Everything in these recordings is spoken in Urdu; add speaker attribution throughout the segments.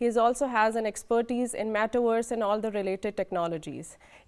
Speaker 1: He is also has an expertise in metaverse and all the related technologies.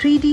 Speaker 2: 3D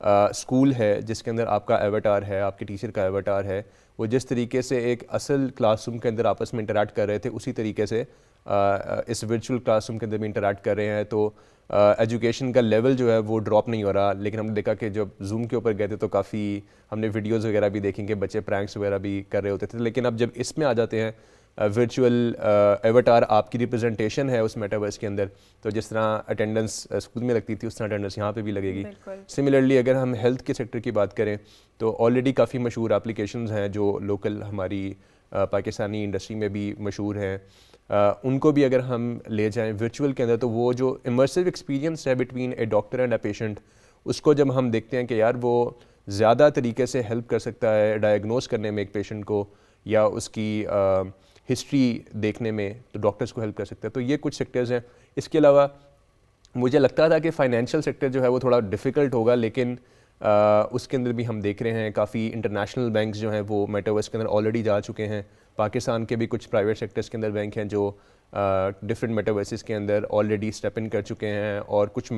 Speaker 3: school ہے جس کے اندر آپ کا ایواتار ہے, آپ کے ٹیچر کا ایواتار ہے, وہ جس طریقے سے ایک اصل کلاس روم کے اندر آپس میں انٹریکٹ کر رہے تھے اسی طریقے سے اس ورچوئل کلاس روم کے اندر بھی انٹریکٹ کر رہے ہیں. تو ایجوکیشن کا لیول جو ہے وہ ڈراپ نہیں ہو رہا. لیکن ہم نے دیکھا کہ جب زوم کے اوپر گئے تھے تو کافی ہم نے ویڈیوز وغیرہ بھی دیکھیں کہ بچے پرینکس وغیرہ بھی کر رہے ہوتے تھے. لیکن اب جب اس میں آ جاتے ہیں ورچوئل ایواتار آپ کی ریپرزنٹیشن ہے اس میٹاورس کے اندر, تو جس طرح اٹینڈنس اسکول میں لگتی تھی اس طرح اٹینڈنس یہاں پہ بھی لگے گی. سملرلی اگر ہم ہیلتھ کے سیکٹر کی بات کریں تو آلریڈی کافی مشہور اپلیکیشنز ہیں جو لوکل ہماری پاکستانی انڈسٹری میں بھی مشہور ہیں. ان کو بھی اگر ہم لے جائیں ورچوئل کے اندر تو وہ جو امرسیو ایکسپیرینس ہے between a doctor and a patient, اس کو جب ہم دیکھتے ہیں کہ یار وہ زیادہ طریقے سے ہیلپ کر سکتا ہے ڈائگنوز کرنے میں ایک پیشنٹ کو یا اس کی ہسٹری دیکھنے میں, تو ڈاکٹرز کو ہیلپ کر سکتا ہے. تو یہ کچھ سیکٹرز ہیں. اس کے علاوہ مجھے لگتا تھا کہ فائنینشیل سیکٹر جو ہے وہ تھوڑا ڈیفیکلٹ ہوگا, لیکن اس کے اندر بھی ہم دیکھ رہے ہیں کافی انٹرنیشنل بینکس جو ہیں وہ میٹاورس کے اندر آلریڈی جا چکے ہیں. پاکستان کے بھی کچھ پرائیویٹ سیکٹرز کے اندر بینک ہیں جو ڈفرینٹ میٹاورسز کے اندر آلریڈی اسٹیپ ان کر چکے ہیں, اور کچھ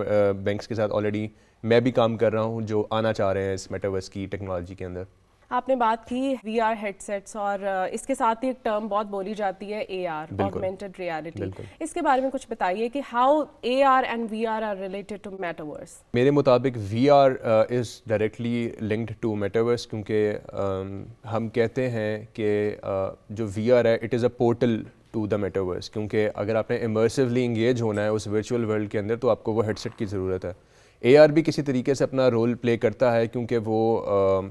Speaker 3: بینکس کے ساتھ آلریڈی میں بھی کام کر رہا ہوں جو آنا چاہ رہے ہیں اس میٹاورس کی ٹیکنالوجی کے اندر.
Speaker 1: آپ نے بات کی وی آر ہیڈ سیٹس, اور اس کے ساتھ ہی ایک ٹرم بہت بولی جاتی ہے اے آر, آگمنٹڈ ریالٹی. اس کے بارے میں کچھ بتائیے کہ how A R and V R are related to metaverse.
Speaker 3: میرے مطابق V R is directly linked to metaverse, کیونکہ ہم کہتے ہیں کہ جو وی آر ہے it is a portal to the metaverse, کیونکہ اگر آپ نے امرسیولی انگیج ہونا ہے اس ورچوئل ورلڈ کے اندر تو آپ کو وہ ہیڈ سیٹ کی ضرورت ہے. اے آر بھی کسی طریقے سے اپنا رول پلے کرتا ہے, کیونکہ وہ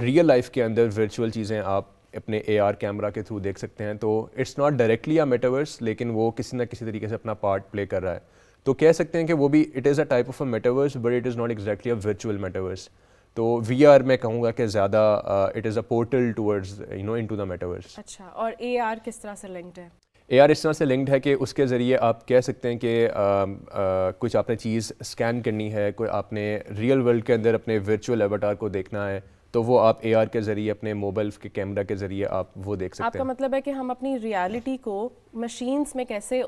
Speaker 3: ریئل لائف کے اندر ورچوئل چیزیں آپ اپنے اے آر کیمرہ کے تھرو دیکھ سکتے ہیں. تو it's not directly a metaverse, لیکن وہ کسی نہ کسی طریقے سے اپنا پارٹ پلے کر رہا ہے. تو کہہ سکتے ہیں کہ وہ بھی it is a type of a metaverse but it is not exactly a virtual metaverse. تو وی آر میں کہوں گا کہ زیادہ it is a portal towards into the metaverse.
Speaker 1: اچھا, اور اے آر کس طرح سے لنکڈ ہے؟
Speaker 3: اے آر اس طرح سے لنکڈ ہے کہ اس کے ذریعے آپ کہہ سکتے ہیں کہ کچھ آپ نے چیز اسکین کرنی ہے, کوئی آپ نے ریئل ورلڈ کے اندر اپنے ورچوئل ایواتار کو دیکھنا ہے, تو وہ آپ اے آر کے ذریعے اپنے موبائل کے کیمرہ کے ذریعے آپ وہ دیکھ سکتے ہیں.
Speaker 1: آپ کا مطلب ہے کہ ہم اپنی ریالٹی کو مشینز میں کیسے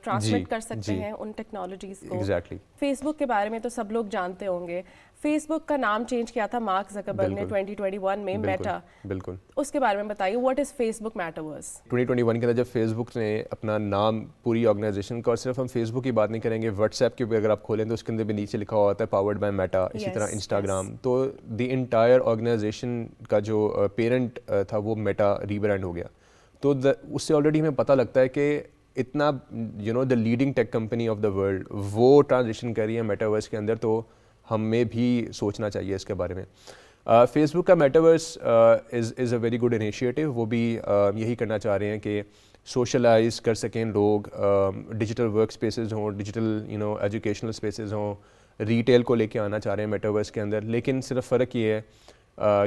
Speaker 1: ٹرانسمٹ کر سکتے ہیں ان ٹیکنالوجیز کو.
Speaker 3: ایگزیکٹلی.
Speaker 1: فیس بک کے بارے میں تو سب لوگ جانتے ہوں گے. فیس بک کا نام چینج کیا تھا مارک زکربرگ نے 2021 میں, میٹا.
Speaker 3: بالکل.
Speaker 1: اس کے بارے میں بتائیے, what is Facebook metaverse?
Speaker 3: 2021 کے اندر جب فیس بک نے اپنا نام پوری آرگنائزیشن کا, اور صرف ہم فیس بک کی بات نہیں کریں گے, واٹس ایپ کے بھی اگر آپ کھولیں تو اس کے اندر بھی نیچے لکھا ہوا ہوتا ہے پاورڈ بائی میٹا, اسی طرح انسٹاگرام. تو دی انٹائر آرگنائزیشن کا جو پیرنٹ تھا وہ میٹا ریبرانڈ ہو گیا. تو اس سے آلریڈی ہمیں پتہ لگتا ہے کہ اتنا the leading tech company of the world وہ ٹرانزیشن کر رہی ہے میٹاورس کے اندر, تو ہمیں بھی سوچنا چاہیے اس کے بارے میں. فیس بک کا metaverse is a very good initiative. وہ بھی یہی کرنا چاہ رہے ہیں کہ سوشلائز کر سکیں لوگ, ڈیجیٹل ورک اسپیسز ہوں, ڈیجیٹل ایجوکیشنل اسپیسز ہوں, ریٹیل کو لے کے آنا چاہ رہے ہیں میٹاورس کے اندر. لیکن صرف فرق یہ ہے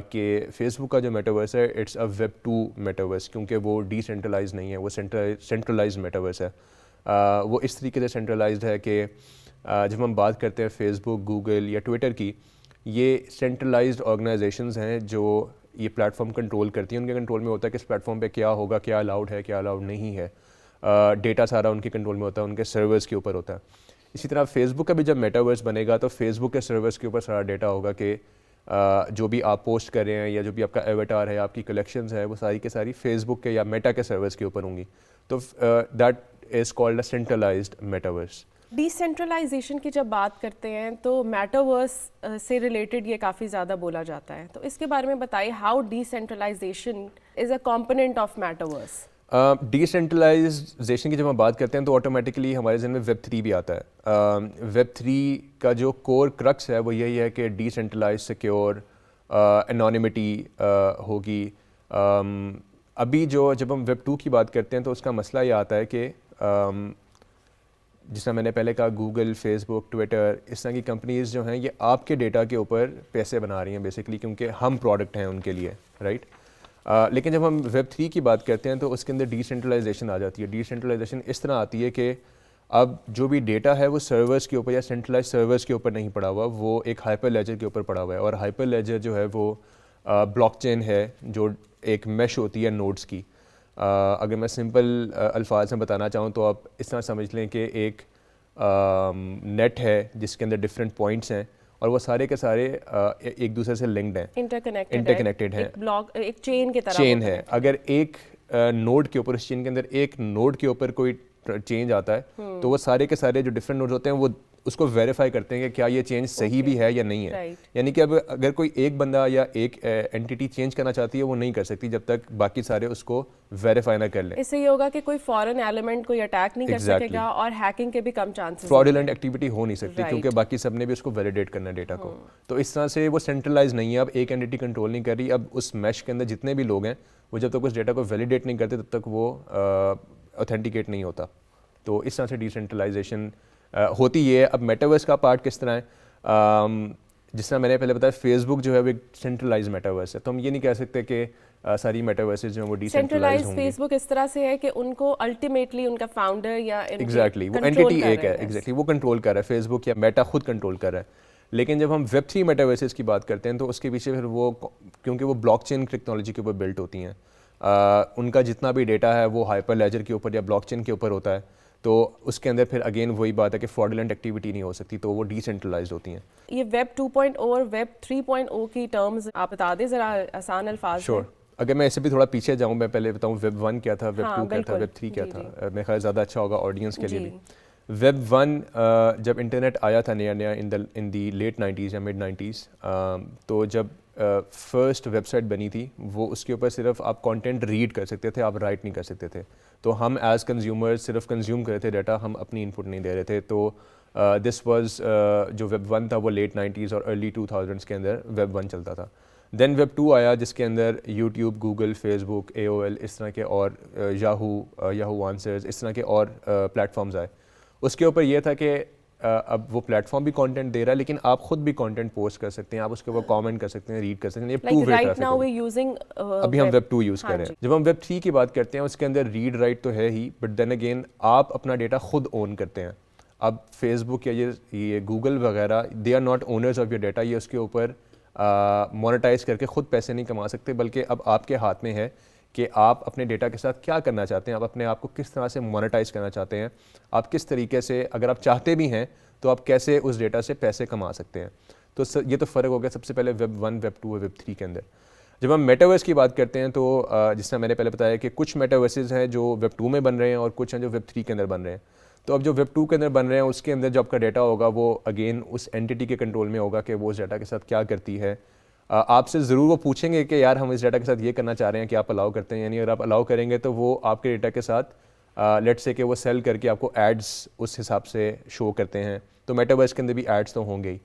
Speaker 3: کہ فیس بک کا جو میٹاورس ہے اٹس اے ویب 2 میٹاورس, کیونکہ وہ ڈی سینٹرلائز نہیں ہے, وہ سینٹرلائز میٹاورس ہے. وہ اس طریقے سے سینٹرلائزڈ ہے کہ جب ہم بات کرتے ہیں فیس بک, گوگل یا ٹویٹر کی, یہ سینٹرلائزڈ آرگنائزیشنز ہیں جو یہ پلیٹ فارم کنٹرول کرتی ہیں. ان کے کنٹرول میں ہوتا ہے کہ اس پلیٹ فارم پہ کیا ہوگا, کیا الاؤڈ ہے, کیا الاؤڈ نہیں ہے. ڈیٹا سارا ان کے کنٹرول میں ہوتا ہے, ان کے سرورز کے اوپر ہوتا ہے. اسی طرح فیس بک کا بھی جب میٹاورس بنے گا تو فیس بک کے سرورز کے اوپر سارا ڈیٹا ہوگا کہ جو بھی آپ پوسٹ کر رہے ہیں یا جو بھی آپ کا ایواتار ہے, آپ کی کلیکشنز ہیں, وہ ساری کے ساری فیس بک کے یا میٹا کے سرورز کے اوپر ہوں گی. تو that is called a centralised metaverse.
Speaker 1: Decentralisation کی جب بات کرتے ہیں تو میٹاورس سے ریلیٹڈ یہ کافی زیادہ بولا جاتا ہے, تو اس کے بارے میں بتائیے how decentralisation is a component of metaverse.
Speaker 3: Decentralisation کی جب ہم بات کرتے ہیں تو آٹومیٹکلی ہمارے ذہن میں ویب 3 بھی آتا ہے. ویب 3 کا جو کور کرکس ہے وہ یہی ہے کہ ڈی سینٹرلائز, سیکیور, انانیمٹی ہوگی. ابھی جب ہم ویب 2 کی بات کرتے ہیں تو اس کا مسئلہ یہ آتا ہے کہ جس طرح میں نے پہلے کہا, گوگل, فیس بک, ٹویٹر, اس طرح کی کمپنیز جو ہیں یہ آپ کے ڈیٹا کے اوپر پیسے بنا رہی ہیں بیسکلی, کیونکہ ہم پروڈکٹ ہیں ان کے لیے, رائٹ. لیکن جب ہم ویب 3 کی بات کرتے ہیں تو اس کے اندر ڈی سینٹرلائزیشن آ جاتی ہے. ڈی سینٹرلائزیشن اس طرح آتی ہے کہ اب جو بھی ڈیٹا ہے وہ سرورز کے اوپر یا سینٹرلائز سرورز کے اوپر نہیں پڑا ہوا, وہ ایک ہائپر لیجر کے اوپر پڑا ہوا ہے. اور ہائپر لیجر جو ہے وہ بلاک چین ہے جو ایک میش ہوتی ہے نوڈز کی. اگر میں سمپل الفاظ میں بتانا چاہوں تو آپ اس طرح سمجھ لیں کہ ایک نیٹ ہے جس کے اندر ڈفرینٹ پوائنٹس ہیں, اور وہ سارے کے سارے ایک دوسرے سے لنکڈ ہیں, انٹر کنیکٹڈ ہیں,
Speaker 1: ایک چین کی طرح
Speaker 3: چین ہے. اگر ایک نوڈ کے اوپر, اس چین کے اندر ایک نوڈ کے اوپر کوئی چینج آتا ہے تو وہ سارے کے سارے جو ڈفرینٹ نوڈز ہوتے ہیں وہ اس کو ویریفائی کرتے ہیں کہ کیا یہ چینج صحیح بھی ہے یا نہیں ہے. یعنی کہ اب اگر کوئی ایک بندہ یا ایک اینٹیٹی چینج کرنا چاہتی ہے وہ نہیں کر سکتی جب تک باقی سارے اس کو ویریفائی نہ کر لیں.
Speaker 1: اس سے یہ ہوگا کہ کوئی فورن ایلیمنٹ کوئی اٹیک نہیں کر سکے گا اور ہیکنگ کے بھی کم چانسز,
Speaker 3: فراڈولنٹ ایکٹیویٹی ہو نہیں سکتی کیونکہ باقی سب نے بھی اس کو ویلیڈیٹ کرنا ہے ڈیٹا کو. تو اس طرح سے وہ سینٹرلائز نہیں ہے, اب ایک اینٹیٹی کنٹرول نہیں کر رہی. اب اس میش کے اندر جتنے بھی لوگ ہیں وہ جب تک اس ڈیٹا کو ویلیڈیٹ نہیں کرتے تب تک وہ اوتھینٹیکیٹ نہیں ہوتا. تو اس طرح سے ڈی سینٹرلائزیشن ہوتی ہے. اب میٹاورس کا پارٹ کس طرح ہے, جس طرح میں نے پہلے بتایا فیس بک جو ہے وہ ایک سینٹرلائز میٹاورس ہے, تو ہم یہ نہیں کہہ سکتے کہ ساری میٹاورسز جو ہیں وہ ڈی سینٹرلائز ہوں گی.
Speaker 1: فیس بک اس طرح سے ہے کہ ان کو الٹیمیٹلی ان کا فاؤنڈر یا
Speaker 3: ایگزیکٹلی وہ اینٹیٹی ایک ہے, ایگزیکٹلی وہ کنٹرول کر رہا ہے, فیس بک یا میٹا خود کنٹرول کر رہا ہے. لیکن جب ہم ویب 3 میٹاورسز کی بات کرتے ہیں تو اس کے پیچھے پھر وہ, کیونکہ وہ بلاک چین ٹیکنالوجی کے اوپر بلٹ ہوتی ہیں, ان کا جتنا بھی ڈیٹا ہے وہ ہائپر لیجر کے اوپر یا بلاک چین کے اوپر ہوتا ہے, تو اس کے اندر پھر اگین وہی بات ہے کہ فراڈولنٹ ایکٹیویٹی نہیں ہو سکتی, تو وہ ڈی سینٹرلائزڈ ہوتی ہیں.
Speaker 1: یہ ویب 2.0 اور ویب 3.0 کی ٹرمز آپ بتا دیں ذرا آسان الفاظ میں.
Speaker 3: اگر میں اس سے بھی تھوڑا پیچھے جاؤں, میں پہلے بتاؤں ویب 1 کیا تھا, ویب 2 کیا تھا, ویب 3 کیا تھا. میرے خیال زیادہ اچھا ہوگا آڈینس کے لیے بھی. ویب 1 جب انٹرنیٹ آیا تھا نیا نیا ان دی لیٹ 90s یا مڈ 90s, تو جب فرسٹ ویب سائٹ بنی تھی وہ اس کے اوپر صرف آپ کانٹینٹ ریڈ کر سکتے تھے, آپ رائٹ نہیں کر سکتے تھے. تو ہم ایز کنزیومر صرف کنزیوم کر رہے تھے ڈیٹا, ہم اپنی انپٹ نہیں دے رہے تھے. تو دس واز جو ویب 1 تھا وہ لیٹ 90s اور ارلی 2000s کے اندر ویب 1 چلتا تھا. دین ویب 2 آیا جس کے اندر یوٹیوب, گوگل, فیس بک, AOL, اس طرح کے اور یاہو آنسرز, اس طرح کے اور پلیٹفارمز آئے. اس کے اوپر یہ تھا کہ اب وہ پلیٹ فارم بھی کانٹینٹ دے رہا ہے لیکن آپ خود بھی کانٹینٹ پوسٹ کر سکتے ہیں, آپ اس کے اوپر کامنٹ کر سکتے ہیں, ریڈ کر سکتے ہیں. ابھی ہم ویب 2 یوز کر رہے ہیں. جب ہم ویب 3 کی بات کرتے ہیں اس کے اندر ریڈ رائٹ تو ہے ہی, بٹ دین اگین آپ اپنا ڈیٹا خود اون کرتے ہیں. اب فیس بک یا یہ گوگل وغیرہ they are not owners of your data, یہ اس کے اوپر مونیٹائز کر کے خود پیسے نہیں کما سکتے, بلکہ اب آپ کے ہاتھ میں ہے کہ آپ اپنے ڈیٹا کے ساتھ کیا کرنا چاہتے ہیں, آپ اپنے آپ کو کس طرح سے مونیٹائز کرنا چاہتے ہیں, آپ کس طریقے سے, اگر آپ چاہتے بھی ہیں تو آپ کیسے اس ڈیٹا سے پیسے کما سکتے ہیں. تو یہ تو فرق ہو گیا سب سے پہلے ویب 1, ویب 2 اور ویب 3 کے اندر. جب ہم میٹاورس کی بات کرتے ہیں تو جس طرح میں نے پہلے بتایا کہ کچھ میٹاورسز ہیں جو ویب 2 میں بن رہے ہیں اور کچھ ہیں جو ویب 3 کے اندر بن رہے ہیں. تو اب جو ویب 2 کے اندر بن رہے ہیں اس کے اندر جو آپ کا ڈیٹا ہوگا وہ اگین اس اینٹیٹی کے کنٹرول میں ہوگا کہ وہ اس ڈیٹا کے ساتھ کیا کرتی ہے. آپ سے ضرور وہ پوچھیں گے کہ یار ہم اس ڈیٹا کے ساتھ یہ کرنا چاہ رہے ہیں کہ آپ الاؤ کرتے ہیں, یعنی اگر آپ الاؤ کریں گے تو وہ آپ کے ڈیٹا کے ساتھ لیٹ سے کہ وہ سیل کر کے آپ کو ایڈس اس حساب سے شو کرتے ہیں. تو میٹاورس کے اندر بھی ایڈس تو ہوں گے ہی.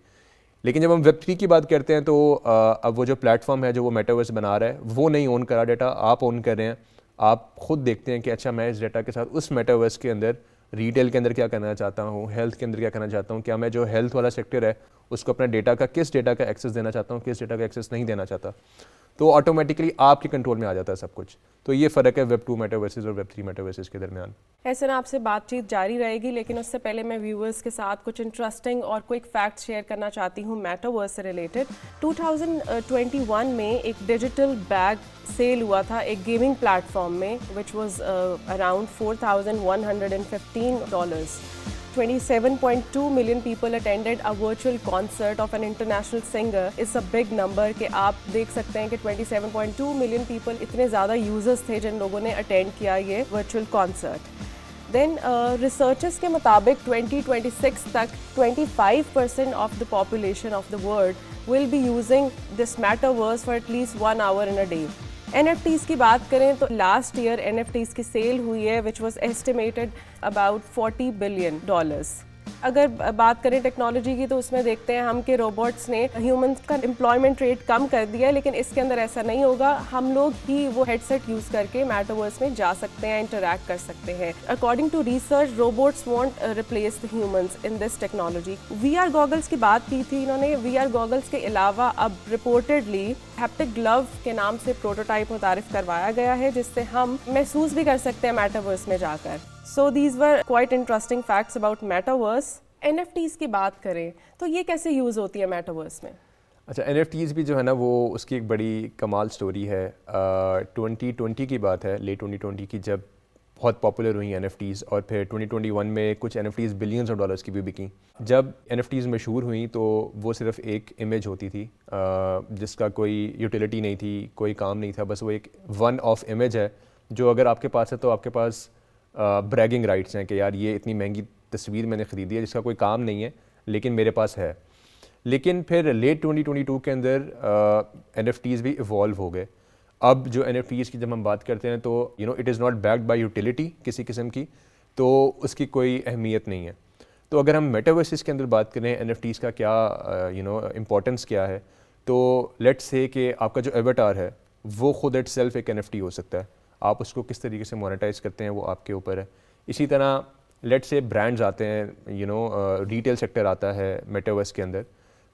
Speaker 3: لیکن جب ہم ویب 3 کی بات کرتے ہیں تو اب وہ جو پلیٹ فارم ہے جو وہ میٹاورس بنا رہا ہے وہ نہیں اون کرا ڈیٹا, آپ اون کر رہے ہیں. آپ خود دیکھتے ہیں کہ اچھا میں اس ڈیٹا کے ساتھ اس میٹاورس کے اندر ریٹیل کے اندر کیا کرنا چاہتا ہوں, ہیلتھ کے اندر کیا کرنا چاہتا ہوں, کیا میں جو ہیلتھ والا سیکٹر ہے اس کو اپنا ڈیٹا کا کس ڈیٹا کا ایکسیس دینا چاہتا ہوں, کس ڈیٹا کا ایکسیس نہیں دینا چاہتا. تو آٹومیٹکلی آپ کے کنٹرول میں آ جاتا ہے سب کچھ. تو یہ فرق ہے ویب 2 میٹاورسز اور ویب 3 میٹاورسز کے درمیان.
Speaker 1: ایسے نا آپ سے بات چیت جاری رہے گی, لیکن اس سے پہلے میں ویورز کے ساتھ کچھ انٹرسٹنگ اور کوئک فیکٹس شیئر کرنا چاہتی ہوں میٹاورس سے ریلیٹڈ. 2021 میں ایک ڈیجیٹل بیگ سیل ہوا تھا ایک گیمنگ پلیٹ فارم میں which was around $4,115. 27.2 million people attended a virtual concert of an international singer. It's a big number کہ آپ دیکھ سکتے ہیں کہ 27.2 million people اتنے زیادہ یوزرز تھے جن لوگوں نے اٹینڈ کیا یہ ورچوئل کانسرٹ. دین ریسرچرز کے مطابق 2026 تک 25% of the population of the world will be using this metaverse for at least 1 hour in a day. NFTs کی بات کریں تو لاسٹ ایئر NFTs کی سیل ہوئی ہے which was estimated about $40 billion. اگر بات کریں ٹیکنالوجی کی تو اس میں دیکھتے ہیں ہم کہ روبوٹس نے ہیومنس کا امپلائمنٹ ریٹ کم کر دیا ہے, لیکن اس کے اندر ایسا نہیں ہوگا. ہم لوگ ہی وہ ہیڈ سیٹ یوز کر کے میٹاورس میں جا سکتے ہیں, انٹریکٹ کر سکتے ہیں. According to research robots won't replace the humans in this technology. VR goggles کی بات کی تھی انہوں نے. VR گوگلس کے علاوہ اب رپورٹڈلی ہیپٹک گلو کے نام سے پروٹوٹائپ متعارف کروایا گیا ہے جس سے ہم محسوس بھی کر سکتے ہیں میٹاورس میں جا کر. So these were quite interesting facts about Metaverse. NFTs کی بات کریں تو یہ کیسے یوز ہوتی ہے میٹاورس میں؟
Speaker 3: اچھا NFTs بھی جو ہے نا وہ اس کی ایک بڑی کمال سٹوری ہے. 2020 کی بات ہے, لیٹ 2020 کی, جب بہت پاپولر ہوئی NFTs, اور پھر 2021 میں کچھ NFTs بلینز آف ڈالرز کی بھی بکیں. جب NFTs مشہور ہوئیں تو وہ صرف ایک امیج ہوتی تھی جس کا کوئی یوٹیلیٹی نہیں تھی, کوئی کام نہیں تھا, بس وہ ایک ون آف امیج ہے جو اگر آپ کے پاس ہے تو آپ کے پاس بریگنگ رائٹس ہیں کہ یار یہ اتنی مہنگی تصویر میں نے خریدی ہے جس کا کوئی کام نہیں ہے لیکن میرے پاس ہے. لیکن پھر لیٹ 2022 کے اندر NFTs بھی ایوالو ہو گئے. اب جو NFTs کی جب ہم بات کرتے ہیں تو it is not backed by utility کسی قسم کی, تو اس کی کوئی اہمیت نہیں ہے. تو اگر ہم میٹاورسز کے اندر بات کریں NFTs کا کیا امپورٹنس کیا ہے, تو لیٹس سے کہ آپ کا جو ایواتار ہے وہ خود اٹ سیلف ایک NFT ہو سکتا ہے. آپ اس کو کس طریقے سے مونیٹائز کرتے ہیں وہ آپ کے اوپر ہے. اسی طرح لیٹس سے برانڈز آتے ہیں, ریٹیل سیکٹر آتا ہے میٹاورس کے اندر,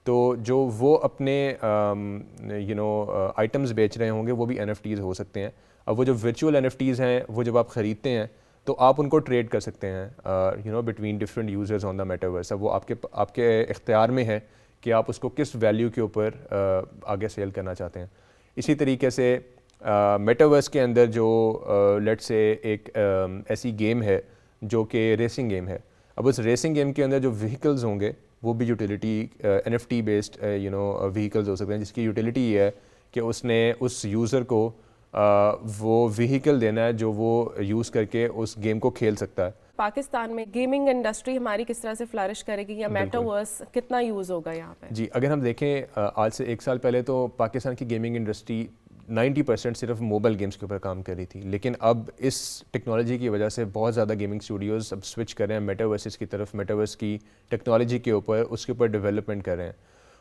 Speaker 3: تو جو وہ اپنے آئٹمز بیچ رہے ہوں گے وہ بھی NFTs ہو سکتے ہیں. اب وہ جو ورچوئل NFTs ہیں وہ جب آپ خریدتے ہیں تو آپ ان کو ٹریڈ کر سکتے ہیں بٹوین ڈفرینٹ یوزرز آن دا میٹاورس. اب وہ آپ کے اختیار میں ہے کہ آپ اس کو کس ویلیو کے اوپر آگے سیل کرنا چاہتے ہیں. اسی طریقے سے میٹاورس کے اندر جو لیٹ سے ایک ایسی گیم ہے جو کہ ریسنگ گیم ہے. اب اس ریسنگ گیم کے اندر جو وہیکلز ہوں گے وہ بھی یوٹیلیٹی NFT بیسڈ وہیکلز ہو سکتے ہیں, جس کی یوٹیلیٹی یہ ہے کہ اس نے اس یوزر کو وہ وہیکل دینا ہے جو وہ یوز کر کے اس گیم کو کھیل سکتا ہے.
Speaker 1: پاکستان میں گیمنگ انڈسٹری ہماری کس طرح سے فلرش کرے گی یا میٹاورس کتنا یوز ہوگا یہاں پہ؟
Speaker 3: جی, اگر ہم دیکھیں آج سے 1 سال پہلے تو پاکستان کی گیمنگ انڈسٹری 90% صرف موبائل گیمز کے اوپر کام کر رہی تھی, لیکن اب اس ٹیکنالوجی کی وجہ سے بہت زیادہ گیمنگ اسٹوڈیوز اب سوئچ کر رہے ہیں میٹاورسز کی طرف, میٹاورس کی ٹیکنالوجی کے اوپر, اس کے اوپر ڈیولپمنٹ کر رہے ہیں.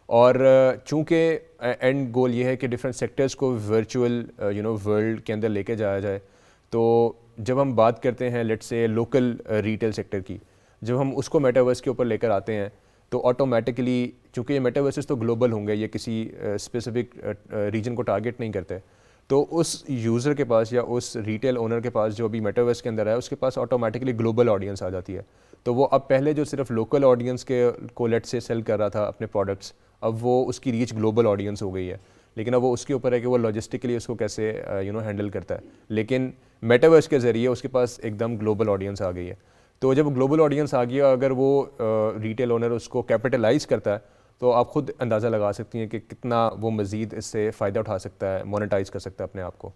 Speaker 3: اور چونکہ اینڈ گول یہ ہے کہ ڈفرینٹ سیکٹرز کو ورچوئل ورلڈ کے اندر لے کے جایا جائے, تو جب ہم بات کرتے ہیں لیٹ سے لوکل ریٹیل سیکٹر کی, جب ہم اس کو میٹاورس کے اوپر لے کر آتے ہیں تو آٹومیٹکلی, چونکہ یہ میٹاورسز تو گلوبل ہوں گے, یہ کسی اسپیسیفک ریجن کو ٹارگیٹ نہیں کرتے, تو اس یوزر کے پاس یا اس ریٹیل اونر کے پاس جو بھی میٹاورس کے اندر ہے اس کے پاس آٹومیٹکلی گلوبل آڈینس آ جاتی ہے. تو وہ اب پہلے جو صرف لوکل آڈینس کے کو لیٹ سے سیل کر رہا تھا اپنے پروڈکٹس, اب وہ اس کی ریچ گلوبل آڈینس ہو گئی ہے. لیکن اب وہ اس کے اوپر ہے کہ وہ لاجسٹکلی اس کو کیسے ہینڈل کرتا ہے. لیکن میٹاورس کے ذریعے اس کے پاس ایک دم گلوبل آڈینس آ گئی ہے. تو جب گلوبل آڈینس آ گیا, اگر وہ ریٹیل اونر اس کو کیپٹلائز کرتا ہے تو آپ خود اندازہ لگا سکتی ہیں کہ کتنا وہ مزید اس سے فائدہ اٹھا سکتا ہے, مونیٹائز کر سکتا ہے اپنے آپ کو.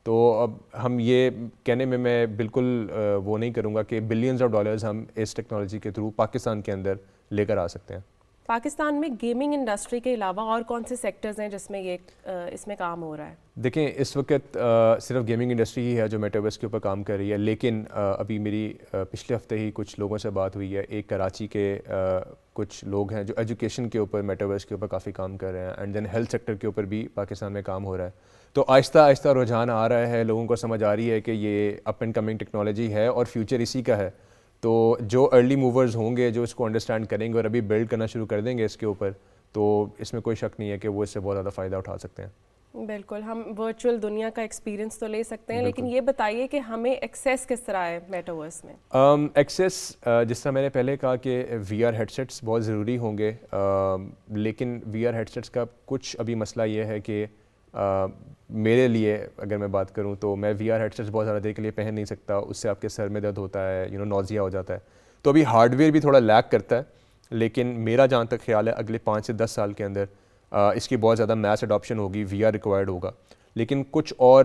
Speaker 3: تو اب ہم یہ کہنے میں بالکل وہ نہیں کروں گا کہ بلینز آف ڈالرز ہم اس ٹیکنالوجی کے تھرو پاکستان کے اندر لے کر آ سکتے ہیں.
Speaker 1: پاکستان میں گیمنگ انڈسٹری کے علاوہ اور کون سے سیکٹرز ہیں جس میں اس میں کام ہو رہا ہے؟
Speaker 3: دیکھیں, اس وقت صرف گیمنگ انڈسٹری ہی ہے جو میٹاورس کے اوپر کام کر رہی ہے, لیکن ابھی میری پچھلے ہفتے ہی کچھ لوگوں سے بات ہوئی ہے. ایک کراچی کے کچھ لوگ ہیں جو ایجوکیشن کے اوپر میٹاورس کے اوپر کافی کام کر رہے ہیں, اینڈ دین ہیلتھ سیکٹر کے اوپر بھی پاکستان میں کام ہو رہا ہے. تو آہستہ آہستہ رجحان آ رہا ہے, لوگوں کو سمجھ آ رہی ہے کہ یہ اپ اینڈ کمنگ ٹیکنالوجی ہے اور فیوچر اسی کا ہے. تو جو ارلی موورز ہوں گے جو اس کو انڈرسٹینڈ کریں گے اور ابھی بلڈ کرنا شروع کر دیں گے اس کے اوپر, تو اس میں کوئی شک نہیں ہے کہ وہ اس سے بہت زیادہ فائدہ اٹھا سکتے ہیں.
Speaker 1: بالکل, ہم ورچوئل دنیا کا ایکسپیرینس تو لے سکتے ہیں, لیکن یہ بتائیے کہ ہمیں ایکسیس کس طرح ہے میٹاورس میں؟
Speaker 3: ایکسیس جس طرح میں نے پہلے کہا کہ VR ہیڈ سیٹس بہت ضروری ہوں گے, لیکن VR ہیڈ سیٹس کا کچھ ابھی مسئلہ یہ ہے کہ میرے لیے اگر میں بات کروں تو میں VR ہیڈ سیٹس بہت زیادہ دیر کے لیے پہن نہیں سکتا, اس سے آپ کے سر میں درد ہوتا ہے, نوزیا ہو جاتا ہے. تو ابھی ہارڈ ویئر بھی تھوڑا لیک کرتا ہے, لیکن میرا جہاں تک خیال ہے اگلے 5 سے 10 سال کے اندر اس کی بہت زیادہ میس اڈاپشن ہوگی, VR ریکوائرڈ ہوگا. لیکن کچھ اور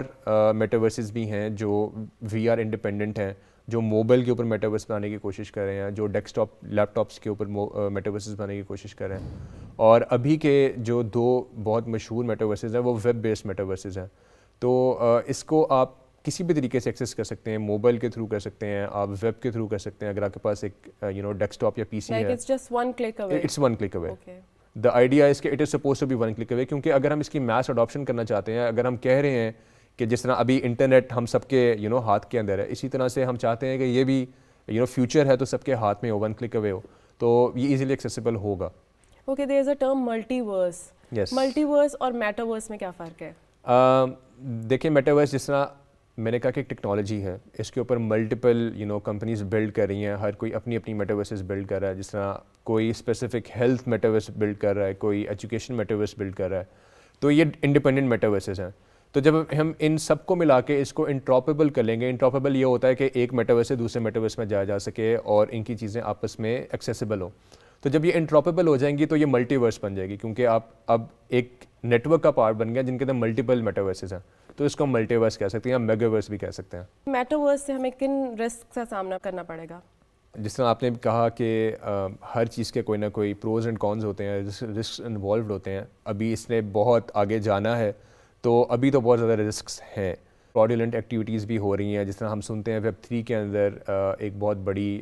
Speaker 3: میٹاورسز بھی ہیں جو VR انڈیپینڈنٹ ہیں, جو موبائل کے اوپر میٹاورس بنانے کی کوشش کر رہے ہیں, جو ڈیسک ٹاپ لیپ ٹاپس کے اوپر میٹاورسز بنانے کی کوشش کر رہے ہیں. اور ابھی کے جو 2 بہت مشہور میٹاورسز ہیں وہ ویب بیسڈ میٹاورسز ہیں. تو اس کو آپ کسی بھی طریقے سے ایکسیس کر سکتے ہیں, موبائل کے تھرو کر سکتے ہیں, آپ ویب کے تھرو کر سکتے ہیں, اگر آپ کے پاس ایک ڈیسک ٹاپ یا PC ہے.
Speaker 1: It's just one click away.
Speaker 3: It's one click away. The idea is کہ it is supposed to be one click away, کیونکہ اگر ہم اس کی میس اڈاپشن کرنا چاہتے ہیں, اگر ہم کہہ رہے ہیں کہ جس طرح ابھی انٹرنیٹ ہم سب کے ہاتھ کے اندر ہے, اسی طرح سے ہم چاہتے ہیں کہ یہ بھی فیوچر ہے تو سب کے ہاتھ میں ہو, ون کلک اوے ہو, تو یہ ایزیلی ایکسیسیبل ہوگا.
Speaker 1: Okay, there is a term multiverse.
Speaker 3: Yes.
Speaker 1: Multiverse اور میٹاورس میں کیا فرق ہے؟
Speaker 3: دیکھیں, میٹاورس جس طرح میں نے کہا کہ ایک ٹیکنالوجی ہے, اس کے اوپر ملٹیپل کمپنیز بلڈ کر رہی ہیں, ہر کوئی اپنی اپنی میٹاورسز بلڈ کر رہا ہے. جس طرح کوئی اسپیسیفک ہیلتھ میٹاورس بلڈ کر رہا ہے, کوئی ایجوکیشن میٹاورس بلڈ کر رہا ہے, تو یہ انڈیپینڈنٹ میٹاورسز ہیں. تو جب ہم ان سب کو ملا کے اس کو انٹراپیبل کر لیں گے، انٹراپیبل یہ ہوتا ہے کہ ایک میٹاورس سے دوسرے میٹاورس میں جایا جا سکے اور ان کی چیزیں آپس میں ایکسیسیبل ہوں. تو جب یہ انٹراپیبل ہو جائیں گی تو یہ ملٹی ورس بن جائے گی، کیونکہ آپ اب ایک نیٹ ورک کا پارٹ بن گیا جن کے اندر ملٹیپل میٹاورسز ہیں. تو اس کو ہم ملٹی ورس کہہ سکتے ہیں یا میگا ورس بھی کہہ سکتے ہیں.
Speaker 1: میٹاورس سے ہمیں کن رسک کا سامنا کرنا پڑے گا؟
Speaker 3: جس طرح آپ نے کہا کہ ہر چیز کے کوئی نہ کوئی پروز اینڈ کونز ہوتے ہیں، رسک انوالوڈ ہوتے ہیں. ابھی اس نے بہت آگے جانا ہے تو ابھی تو بہت زیادہ رسکس ہیں. فراڈولنٹ ایکٹیویٹیز بھی ہو رہی ہیں، جس طرح ہم سنتے ہیں ویب 3 کے اندر ایک بہت بڑی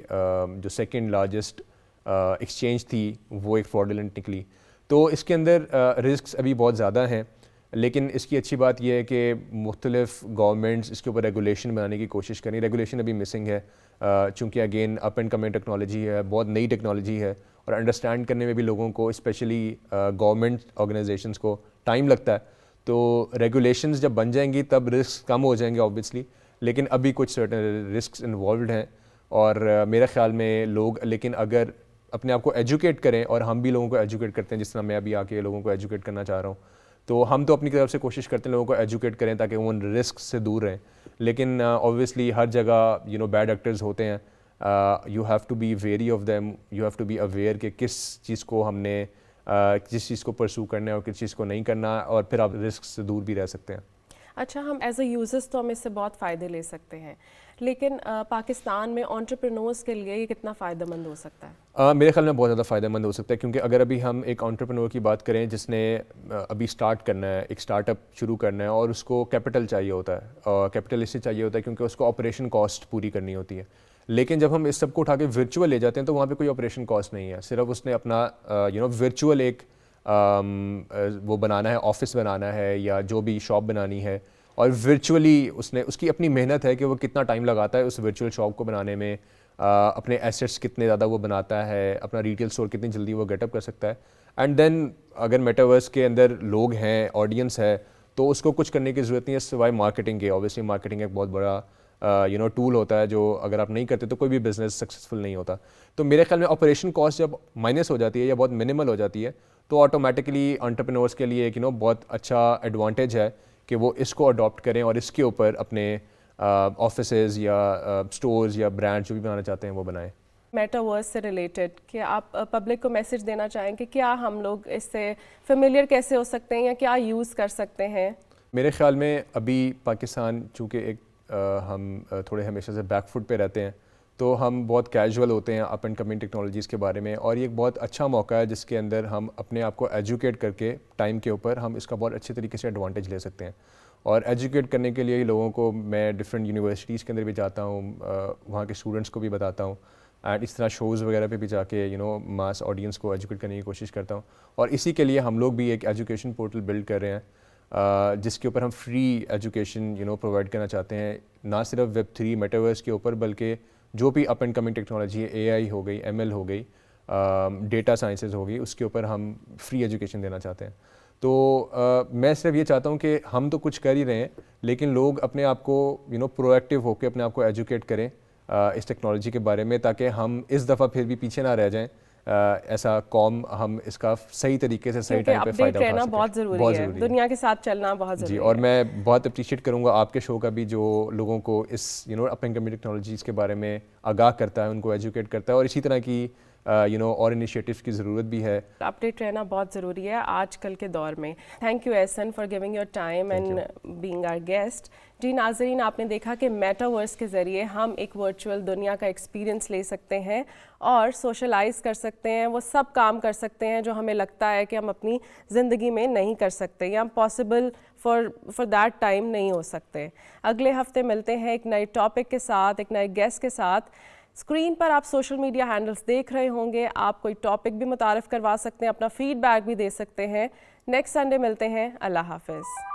Speaker 3: جو سیکنڈ لارجسٹ ایکسچینج تھی وہ ایک فراڈولنٹ نکلی. تو اس کے اندر رسکس ابھی بہت زیادہ ہیں، لیکن اس کی اچھی بات یہ ہے کہ مختلف گورنمنٹس اس کے اوپر ریگولیشن بنانے کی کوشش کریں. ریگولیشن ابھی مسنگ ہے چونکہ again up and coming technology ہے، بہت نئی ٹیکنالوجی ہے اور انڈرسٹینڈ کرنے میں بھی لوگوں کو اسپیشلی گورنمنٹ آرگنائزیشنس کو ٹائم لگتا ہے. تو ریگولیشنز جب بن جائیں گی تب رسک کم ہو جائیں گے آبویسلی، لیکن ابھی کچھ سرٹن رسکس انوالوڈ ہیں. اور میرے خیال میں لوگ لیکن اگر اپنے آپ کو ایجوکیٹ کریں، اور ہم بھی لوگوں کو ایجوکیٹ کرتے ہیں جس طرح میں ابھی آ کے لوگوں کو ایجوکیٹ کرنا چاہ رہا ہوں، تو ہم تو اپنی طرف سے کوشش کرتے ہیں لوگوں کو ایجوکیٹ کریں تاکہ وہ ان رسک سے دور رہیں. لیکن اوبویسلی ہر جگہ بیڈ ایکٹرز ہوتے ہیں. You have to be very of them, you have to be aware کہ کس چیز کو ہم نے کس چیز کو پرسو کرنا ہے اور کس چیز کو نہیں کرنا، اور پھر آپ رسک سے دور بھی رہ سکتے ہیں.
Speaker 1: اچھا، ہم ایز اے یوزرز تو ہم اس سے بہت فائدے لے سکتے ہیں، لیکن پاکستان میں انٹرپرینورز کے لیے یہ کتنا فائدہ مند ہو سکتا ہے؟
Speaker 3: میرے خیال میں بہت زیادہ فائدہ مند ہو سکتا ہے، کیونکہ اگر ابھی ہم ایک انٹرپرینور کی بات کریں جس نے ابھی اسٹارٹ کرنا ہے، ایک اسٹارٹ اپ شروع کرنا ہے، اور اس کو کیپٹل چاہیے ہوتا ہے. اور کیپٹل اس سے چاہیے ہوتا ہے کیونکہ اس کو آپریشن کاسٹ پوری کرنی ہوتی ہے. لیکن جب ہم اس سب کو اٹھا کے ورچوئل لے جاتے ہیں تو وہاں پہ کوئی آپریشن کاسٹ نہیں ہے، صرف اس نے اپنا ورچوئل ایک وہ بنانا ہے، آفس بنانا ہے یا جو بھی شاپ بنانی ہے، اور ورچولی اس کی اپنی محنت ہے کہ وہ کتنا ٹائم لگاتا ہے اس ورچوئل شاپ کو بنانے میں، اپنے ایسیٹس کتنے زیادہ وہ بناتا ہے، اپنا ریٹیل اسٹور کتنی جلدی وہ گیٹ اپ کر سکتا ہے. اینڈ دین اگر میٹاورس کے اندر لوگ ہیں، آڈینس ہے، تو اس کو کچھ کرنے کی ضرورت نہیں ہے سوائے مارکیٹنگ کے. اوبیسلی مارکیٹنگ ایک بہت بڑا ٹول ہوتا ہے جو اگر آپ نہیں کرتے تو کوئی بھی بزنس سکسیزفل نہیں ہوتا. تو میرے خیال میں آپریشن کاسٹ جب مائنس ہو جاتی ہے یا بہت منیمل ہو جاتی ہے تو آٹومیٹکلی انٹرپرینورس کے لیے ایک بہت اچھا ایڈوانٹیج ہے کہ وہ اس کو اڈاپٹ کریں اور اس کے اوپر اپنے آفیسز یا اسٹورز یا برانڈ جو بھی بنانا چاہتے ہیں وہ بنائیں.
Speaker 1: میٹاورس سے ریلیٹڈ کہ آپ پبلک کو میسج دینا چاہیں کہ کیا ہم لوگ اس سے فیملیئر کیسے ہو سکتے ہیں یا کیا یوز کر سکتے ہیں؟ میرے
Speaker 3: خیال میں ابھی پاکستان چونکہ ایک ہم تھوڑے ہمیشہ سے بیک فٹ پہ رہتے ہیں تو ہم بہت کیجول ہوتے ہیں اپ اینڈ کمنگ ٹیکنالوجیز کے بارے میں، اور یہ ایک بہت اچھا موقع ہے جس کے اندر ہم اپنے آپ کو ایجوکیٹ کر کے ٹائم کے اوپر ہم اس کا بہت اچھے طریقے سے ایڈوانٹیج لے سکتے ہیں. اور ایجوکیٹ کرنے کے لیے ہی لوگوں کو میں ڈفرینٹ یونیورسٹیز کے اندر بھی جاتا ہوں، وہاں کے اسٹوڈنٹس کو بھی بتاتا ہوں، اینڈ اس طرح شوز وغیرہ پہ بھی جا کے ماس آڈینس کو ایجوکیٹ کرنے کی کوشش کرتا ہوں. اور اسی کے لیے ہم لوگ بھی ایک ایجوکیشن پورٹل بلڈ کر رہے ہیں جس کے اوپر ہم فری ایجوکیشن پرووائڈ کرنا چاہتے ہیں، نہ صرف ویب 3 میٹاورس کے اوپر بلکہ جو بھی اپ اینڈ کمنگ ٹیکنالوجی ہے، AI ہو گئی، ML ہو گئی، ڈیٹا سائنسز ہو گئی، اس کے اوپر ہم فری ایجوکیشن دینا چاہتے ہیں. تو میں صرف یہ چاہتا ہوں کہ ہم تو کچھ کر ہی رہے ہیں لیکن لوگ اپنے آپ کو پرو ایکٹیو ہو کے اپنے آپ کو ایجوکیٹ کریں اس ٹیکنالوجی کے بارے میں، تاکہ ہم اس دفعہ پھر بھی پیچھے نہ رہ جائیں. ایسا قوم ہم اس کا صحیح طریقے سے صحیح ٹائم پہ فائدہ اٹھا سکیں.
Speaker 1: بہت ضروری ہے، دنیا کے ساتھ چلنا بہت ضروری ہے.
Speaker 3: جی، اور میں بہت اپریشیٹ کروں گا آپ کے شو کا بھی جو لوگوں کو اس اپ اینڈ کمنگ ٹیکنالوجیز کے بارے میں آگاہ کرتا ہے، ان کو ایجوکیٹ کرتا ہے، اور اسی طرح کی اور انیشیٹیوز کی ضرورت بھی ہے.
Speaker 1: اپڈیٹ رہنا بہت ضروری ہے آج کل کے دور میں. Thank you Ahsan for giving your time and being our guest. جی ناظرین، آپ نے دیکھا کہ میٹاورس کے ذریعے ہم ایک ورچوئل دنیا کا ایکسپیرینس لے سکتے ہیں اور سوشلائز کر سکتے ہیں، وہ سب کام کر سکتے ہیں جو ہمیں لگتا ہے کہ ہم اپنی زندگی میں نہیں کر سکتے یا پاسبل فار دیٹ ٹائم نہیں ہو سکتے. اگلے ہفتے ملتے ہیں ایک نئے ٹاپک کے ساتھ، ایک نئے گیسٹ کے ساتھ. اسکرین پر آپ سوشل میڈیا ہینڈلز دیکھ رہے ہوں گے، آپ کوئی ٹاپک بھی متعارف کروا سکتے ہیں، اپنا فیڈ بیک بھی دے سکتے ہیں. نیکسٹ سنڈے ملتے ہیں. اللہ حافظ.